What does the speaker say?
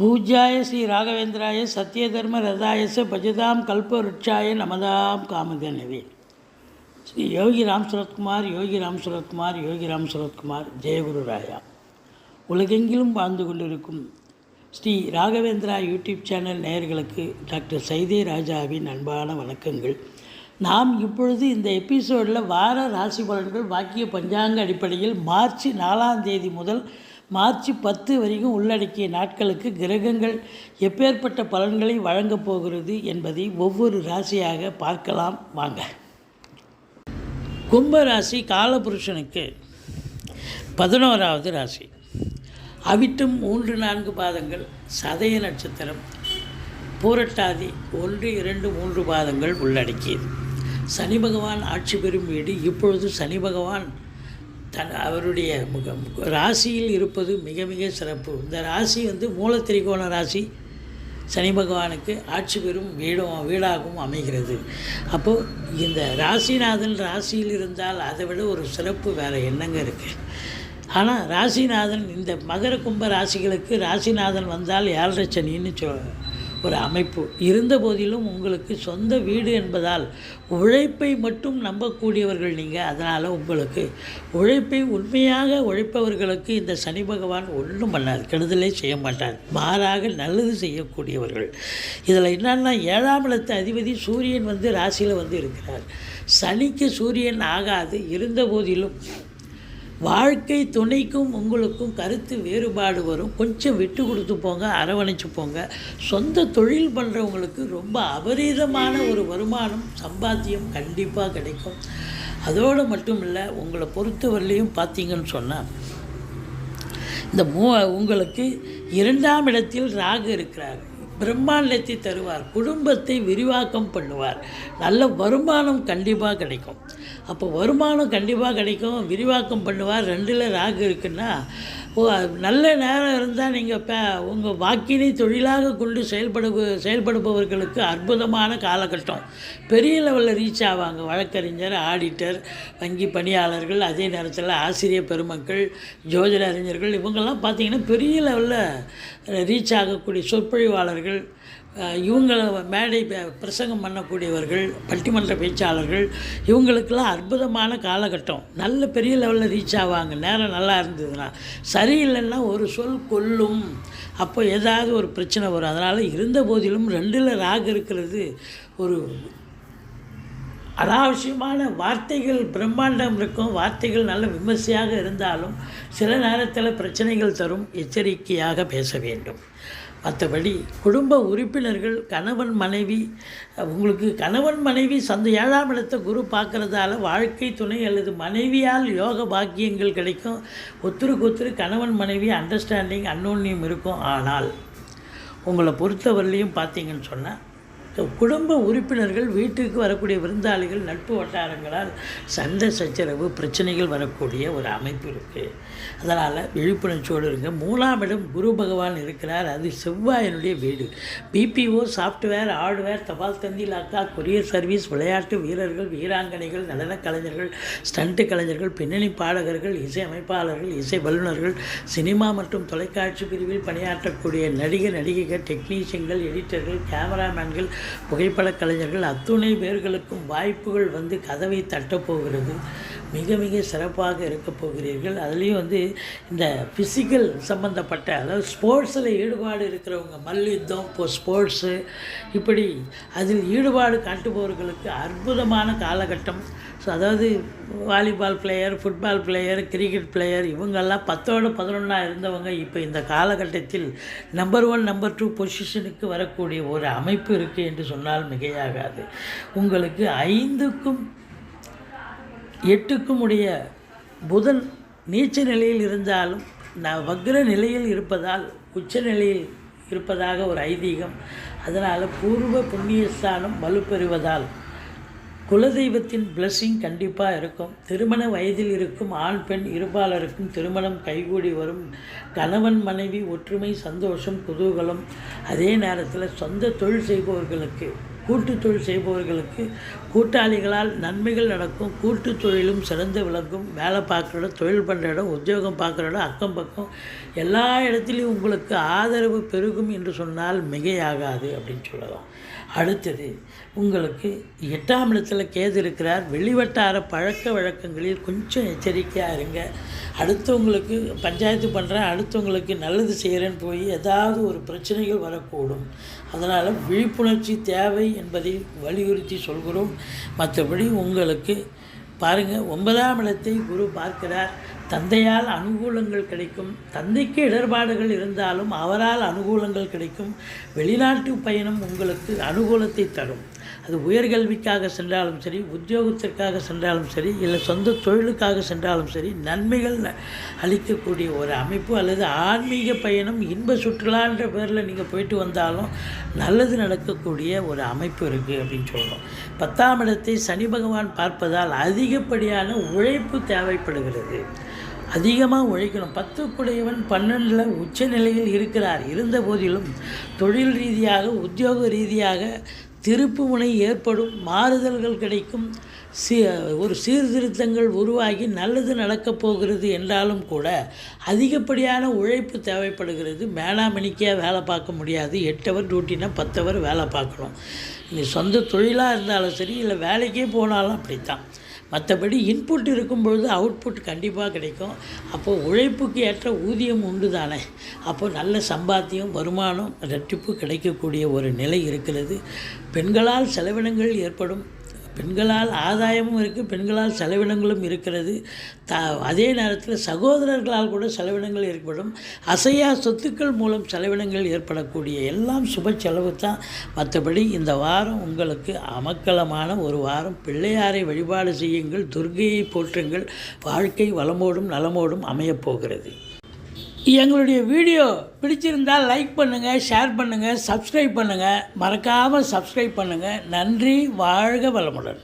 பூஜ்யாய ஸ்ரீ ராகவேந்திராய சத்யதர்ம ரதாயச பஜதாம் கல்பவருட்சாய நமதாம் காமதேனவே. ஸ்ரீ யோகி ராம் சரத்குமார் யோகி ராம் சரத்குமார் யோகி ராம் சரத்குமார் ஜெயகுரு ராயா. உலகெங்கிலும் வாழ்ந்து கொண்டிருக்கும் ஸ்ரீ ராகவேந்திரா யூடியூப் சேனல் நேயர்களுக்கு டாக்டர் சைதே ராஜாவின் அன்பான வணக்கங்கள். நாம் இப்பொழுது இந்த எபிசோடில் வார ராசி பலன்கள் வாக்கிய பஞ்சாங்க அடிப்படையில் மார்ச் 4ஆம் தேதி முதல் மார்ச் 10 வரைக்கும் உள்ளடக்கிய நாட்களுக்கு கிரகங்கள் எப்பேற்பட்ட பலன்களை வழங்கப் போகிறது என்பதை ஒவ்வொரு ராசியாக பார்க்கலாம் வாங்க. கும்பராசி காலபுருஷனுக்கு 11வது ராசி. அவிட்டம் 3-4 பாதங்கள், சதய நட்சத்திரம், பூரட்டாதி 1, 2, 3 பாதங்கள் உள்ளடக்கியது. சனி பகவான் ஆட்சி பெறும் வீடு. இப்பொழுது சனி பகவான் அவருடைய ராசியில் இருப்பது மிக மிக சிறப்பு. இந்த ராசி மூலத்திரிகோண ராசி. சனி பகவானுக்கு ஆட்சி பெறும் வீடாகவும் அமைகிறது. அப்போது இந்த ராசிநாதன் ராசியில் இருந்தால் அதை விட ஒரு சிறப்பு வேறு என்னங்க இருக்குது. ஆனால் ராசிநாதன் இந்த மகர கும்ப ராசிகளுக்கு ராசிநாதன் வந்தால் 7.5 சனின்னு ஒரு அமைப்பு இருந்த போதிலும் உங்களுக்கு சொந்த வீடு என்பதால் உழைப்பை மட்டும் நம்பக்கூடியவர்கள் நீங்கள். அதனால் உங்களுக்கு உழைப்பை உண்மையாக உழைப்பவர்களுக்கு இந்த சனி பகவான் ஒன்றும் பண்ணார், கெடுதலே செய்ய மாட்டார், மாறாக நல்லது செய்யக்கூடியவர்கள். இதில் என்னன்னா 7ஆம் இடத்து அதிபதி சூரியன் ராசியில் இருக்கிறார். சனிக்கு சூரியன் ஆகாது. இருந்த போதிலும் வாழ்க்கை துணைக்கும் உங்களுக்கும் கருத்து வேறுபாடு வரும். கொஞ்சம் விட்டு கொடுத்து போங்க, அரவணைச்சு போங்க. சொந்த தொழில் பண்ணுறவங்களுக்கு ரொம்ப அபரீதமான ஒரு வருமானம் சம்பாத்தியம் கண்டிப்பாக கிடைக்கும். அதோடு மட்டும் இல்லை, உங்களை பொறுத்தவரையிலையும் பார்த்தீங்கன்னு சொன்னால் இந்த உங்களுக்கு 2ஆம் இடத்தில் ராகு இருக்கிறார். பிரம்மாண்டத்தை தருவார், குடும்பத்தை விரிவாக்கம் பண்ணுவார், நல்ல வருமானம் கண்டிப்பாக கிடைக்கும். அப்போ வருமானம் கண்டிப்பாக கிடைக்கும், விரிவாக்கம் பண்ணுவார். 2ல் ராகு இருக்குன்னா நல்ல நேரம் இருந்தால் நீங்கள் உங்கள் வாக்கினை தொழிலாக கொண்டு செயல்படுபவர்களுக்கு அற்புதமான காலகட்டம். பெரிய லெவலில் ரீச் ஆவாங்க. வழக்கறிஞர், ஆடிட்டர், வங்கி பணியாளர்கள், அதே நேரத்தில் ஆசிரியர் பெருமக்கள், ஜோதிட அறிஞர்கள், இவங்கெல்லாம் பார்த்திங்கன்னா பெரிய லெவலில் ரீச் ஆகக்கூடிய சொற்பொழிவாளர்கள், இவங்களை மேடை பிரசங்கம் பண்ணக்கூடியவர்கள், பட்டிமன்ற பேச்சாளர்கள், இவங்களுக்கெல்லாம் அற்புதமான காலகட்டம். நல்ல பெரிய லெவலில் ரீச் ஆவாங்க. நேரம் நல்லா இருந்ததுன்னா. சரியில்லைன்னா ஒரு சொல் கொல்லும். அப்போ ஏதாவது ஒரு பிரச்சனை வரும். அதனால் இருந்த போதிலும் 2ல் ராகு இருக்கிறது ஒரு அனாவசியமான வார்த்தைகள் பிரம்மாண்டம் இருக்கும். வார்த்தைகள் நல்ல விமர்சையாக இருந்தாலும் சில நேரத்தில் பிரச்சனைகள் தரும். எச்சரிக்கையாக பேச வேண்டும். மற்றபடி குடும்ப உறுப்பினர்கள், கணவன் மனைவி, உங்களுக்கு கணவன் மனைவி 7ஆம் இடத்தை குரு பார்க்குறதால வாழ்க்கை துணை அல்லது மனைவியால் யோக பாக்கியங்கள் கிடைக்கும். ஒருத்தருக்கு கணவன் மனைவி அண்டர்ஸ்டாண்டிங், அன்னோன்யம் இருக்கும். ஆனால் உங்களை பொறுத்தவரையிலையும் பார்த்தீங்கன்னு சொன்னால் குடும்ப உறுப்பினர்கள், வீட்டுக்கு வரக்கூடிய விருந்தாளிகள், நட்பு வட்டாரங்களால் சண்டை சச்சரவு பிரச்சனைகள் வரக்கூடிய ஒரு அமைப்பு இருக்குது. அதனால் விழிப்புணர்ச்சியோடு இருங்க. 3ஆம் இடம் குரு பகவான் இருக்கிறார். அது செவ்வாயினுடைய வீடு. பிபிஓ, சாஃப்ட்வேர், ஹார்ட்வேர், தபால் தந்தி, லாக்கா, கொரியர் சர்வீஸ், விளையாட்டு வீரர்கள், வீராங்கனைகள், நடன கலைஞர்கள், ஸ்டண்ட் கலைஞர்கள், பின்னணி பாடகர்கள், இசை அமைப்பாளர்கள், இசை வல்லுநர்கள், சினிமா மற்றும் தொலைக்காட்சி பிரிவில் பணியாற்றக்கூடிய நடிகைகள், டெக்னீஷியன்கள், எடிட்டர்கள், கேமராமேன்கள், புகைப்பட கலைஞர்கள், அத்துணை பேர்களுக்கும் வாய்ப்புகள் கதவை தட்டப்போகிறது. மிக மிக சிறப்பாக இருக்க போகிறீர்கள். அதுலேயும் இந்த ஃபிசிக்கல் சம்மந்தப்பட்ட, அதாவது ஸ்போர்ட்ஸில் ஈடுபாடு இருக்கிறவங்க, மல்யுத்தம், இப்போ ஸ்போர்ட்ஸு, இப்படி அதில் ஈடுபாடு காட்டுபவர்களுக்கு அற்புதமான காலகட்டம். ஸோ அதாவது volleyball player, football player, cricket player, இவங்கெல்லாம் 10ஓட 11ஆக இருந்தவங்க இப்போ இந்த காலகட்டத்தில் நம்பர் 1, நம்பர் 2 பொசிஷனுக்கு வரக்கூடிய ஒரு அமைப்பு இருக்குது என்று சொன்னால் மிகையாகாது. உங்களுக்கு 5க்கும் 8க்கும் உடைய புதன் நீச்ச நிலையில் இருந்தாலும் வக்ர நிலையில் இருப்பதால், உச்ச நிலையில் இருப்பதாக ஒரு ஐதீகம். அதனால் பூர்வ புண்ணியஸ்தானம் வலுப்பெறுவதால் குலதெய்வத்தின் பிளஸ்ஸிங் கண்டிப்பாக இருக்கும். திருமண வயதில் இருக்கும் ஆண் பெண் இருபாலருக்கும் திருமணம் கைகூடி வரும். கணவன் மனைவி ஒற்றுமை, சந்தோஷம், குதூகலம். அதே நேரத்தில் சொந்த தொழில் செய்பவர்களுக்கு கூட்டுத் தொழில் செய்பவர்களுக்கு கூட்டாளிகளால் நன்மைகள் நடக்கும். கூட்டுத் தொழிலும் சிறந்து விளங்கும். வேலை பார்க்குற இடம், தொழில் பண்ணுற இடம், உத்தியோகம் பார்க்குற இடம், அக்கம் பக்கம் எல்லா இடத்துலையும் உங்களுக்கு ஆதரவு பெருகும் என்று சொன்னால் மிகையாகாது அப்படின்னு சொல்லலாம். அடுத்தது, உங்களுக்கு 8ஆம் இடத்துல கேது இருக்கிறார். வெளிவட்டார பழக்க வழக்கங்களில் கொஞ்சம் எச்சரிக்கையாக இருங்க. அடுத்தவங்களுக்கு பஞ்சாயத்து பண்ணுறேன், அடுத்தவங்களுக்கு நல்லது செய்கிறேன்னு போய் ஏதாவது ஒரு பிரச்சனைகள் வரக்கூடும். அதனால் விழிப்புணர்ச்சி தேவை என்பதை வலியுறுத்தி சொல்கிறோம். மற்றபடி உங்களுக்கு பாருங்கள், 9ஆம் இடத்தை குரு பார்க்கிறார். தந்தையால் அனுகூலங்கள் கிடைக்கும். தந்தைக்கு இடர்பாடுகள் இருந்தாலும் அவரால் அனுகூலங்கள் கிடைக்கும். வெளிநாட்டு பயணம் உங்களுக்கு அனுகூலத்தை தரும். அது உயர்கல்விக்காக சென்றாலும் சரி, உத்தியோகத்திற்காக சென்றாலும் சரி, இல்லை சொந்த தொழிலுக்காக சென்றாலும் சரி, நன்மைகள் அளிக்கக்கூடிய ஒரு அமைப்பு. அல்லது ஆன்மீக பயணம், இன்ப சுற்றுலான்ற பேரில் நீங்கள் போயிட்டு வந்தாலும் நல்லது நடக்கக்கூடிய ஒரு அமைப்பு இருக்குது அப்படின்னு சொல்லணும். 10ஆம் இடத்தை சனி பகவான் பார்ப்பதால் அதிகப்படியான உழைப்பு தேவைப்படுகிறது. அதிகமாக உழைக்கணும். 10க்குடையவன் 12ல் உச்ச நிலையில் இருக்கிறார். இருந்த போதிலும் தொழில் ரீதியாக, உத்தியோக ரீதியாக திருப்பு முனை ஏற்படும். மாறுதல்கள் கிடைக்கும். ஒரு சீர்திருத்தங்கள் உருவாகி நல்லது நடக்கப் போகிறது என்றாலும் கூட அதிகப்படியான உழைப்பு தேவைப்படுகிறது. மேனாமணிக்கையாக வேலை பார்க்க முடியாது. 8 ஹவர் டியூட்டினா 10 ஹவர் வேலை பார்க்கணும். நீ சொந்த தொழிலாக இருந்தாலும் சரி, இல்லை வேலைக்கே போனாலும் அப்படித்தான். மற்றபடி இன்புட் இருக்கும்பொழுது அவுட்புட் கண்டிப்பாக கிடைக்கும். அப்போது உழைப்புக்கு ஏற்ற ஊதியம் உண்டு தானே. அப்போது நல்ல சம்பாத்தியம், வருமானம் இரட்டிப்பு கிடைக்கக்கூடிய ஒரு நிலை இருக்கிறது. பெண்களால் செலவினங்கள் ஏற்படும். பெண்களால் ஆதாயமும் இருக்குது, பெண்களால் செலவினங்களும் இருக்கிறது. அதே நேரத்தில் சகோதரர்களால் கூட செலவினங்கள் ஏற்படும். அசையா சொத்துக்கள் மூலம் செலவினங்கள் ஏற்படக்கூடிய எல்லாம் சுப செலவு தான். மற்றபடி இந்த வாரம் உங்களுக்கு அமக்கலமான ஒரு வாரம். பிள்ளையாரை வழிபாடு செய்யுங்கள், துர்க்கையை போற்றுங்கள். வாழ்க்கை வளமோடும் நலமோடும் அமையப்போகிறது. எங்களுடைய வீடியோ பிடிச்சிருந்தால் லைக் பண்ணுங்கள், ஷேர் பண்ணுங்கள், சப்ஸ்கிரைப் பண்ணுங்கள். மறக்காமல் சப்ஸ்கிரைப் பண்ணுங்கள். நன்றி. வாழ்க வளமுடன்.